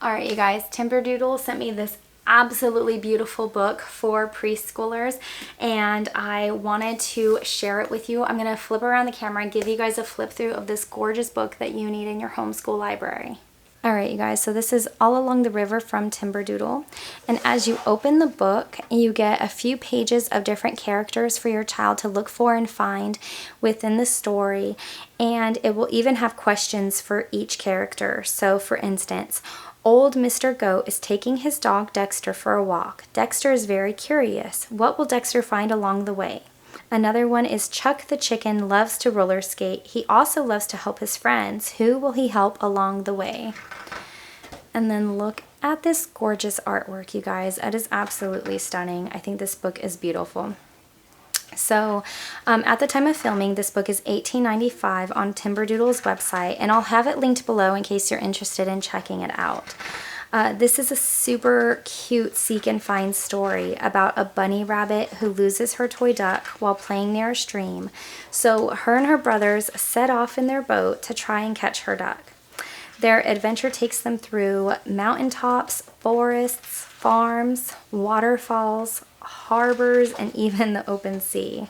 Alright you guys, Timberdoodle sent me this absolutely beautiful book for preschoolers and I wanted to share it with you. I'm going to flip around the camera and give you guys a flip through of this gorgeous book that you need in your homeschool library. Alright you guys, so this is All Along the River from Timberdoodle, and as you open the book you get a few pages of different characters for your child to look for and find within the story, and it will even have questions for each character. So for instance, Old Mr. Goat is taking his dog Dexter for a walk. Dexter is very curious. What will Dexter find along the way? Another one is Chuck the Chicken loves to roller skate. He also loves to help his friends. Who will he help along the way? And then look at this gorgeous artwork, you guys. It is absolutely stunning. I think this book is beautiful. So at the time of filming, this book is $18.95 on Timberdoodle's website, and I'll have it linked below in case you're interested in checking it out. This is a super cute seek and find story about a bunny rabbit who loses her toy duck while playing near a stream. So her and her brothers set off in their boat to try and catch her duck. Their adventure takes them through mountaintops, forests, farms, waterfalls, harbors, and even the open sea.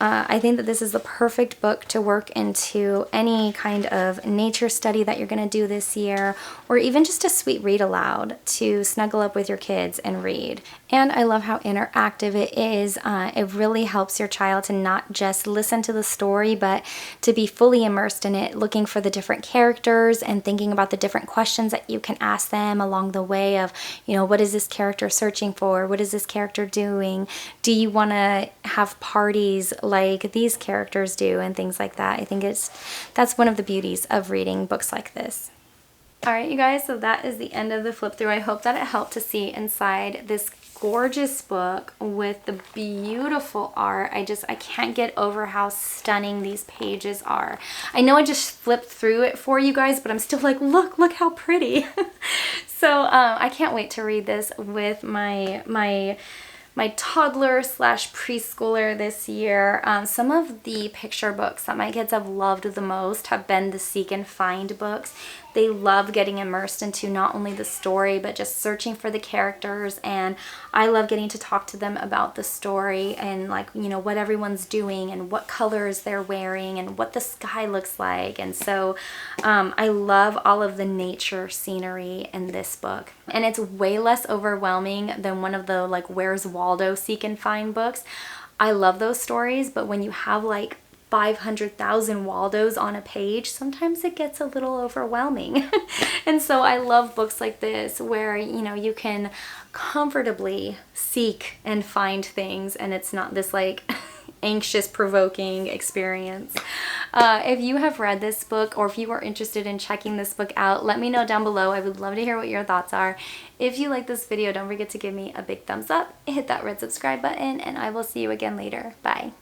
I think that this is the perfect book to work into any kind of nature study that you're going to do this year, or even just a sweet read aloud to snuggle up with your kids and read. And I love how interactive it is. It really helps your child to not just listen to the story, but to be fully immersed in it, looking for the different characters and thinking about the different questions that you can ask them along the way of, you know, what is this character searching for? What is this character doing? Do you want to have parties like these characters do, and things like that? I think that's one of the beauties of reading books like this. Alright you guys, so that is the end of the flip through. I hope that it helped to see inside this gorgeous book with the beautiful art. I can't get over how stunning these pages are. I know I just flipped through it for you guys, but I'm still like, look how pretty. So I can't wait to read this with my toddler slash preschooler this year. Some of the picture books that my kids have loved the most have been the seek and find books. They love getting immersed into not only the story, but just searching for the characters, and I love getting to talk to them about the story and, like, you know, what everyone's doing and what colors they're wearing and what the sky looks like. And so I love all of the nature scenery in this book, and it's way less overwhelming than one of the like Where's Waldo seek and find books. I love those stories, but when you have like 500,000 Waldos on a page, sometimes it gets a little overwhelming. And so I love books like this where, you know, you can comfortably seek and find things and it's not this like anxious, provoking experience. If you have read this book, or if you are interested in checking this book out, let me know down below. I would love to hear what your thoughts are. If you like this video, don't forget to give me a big thumbs up, hit that red subscribe button, and I will see you again later. Bye.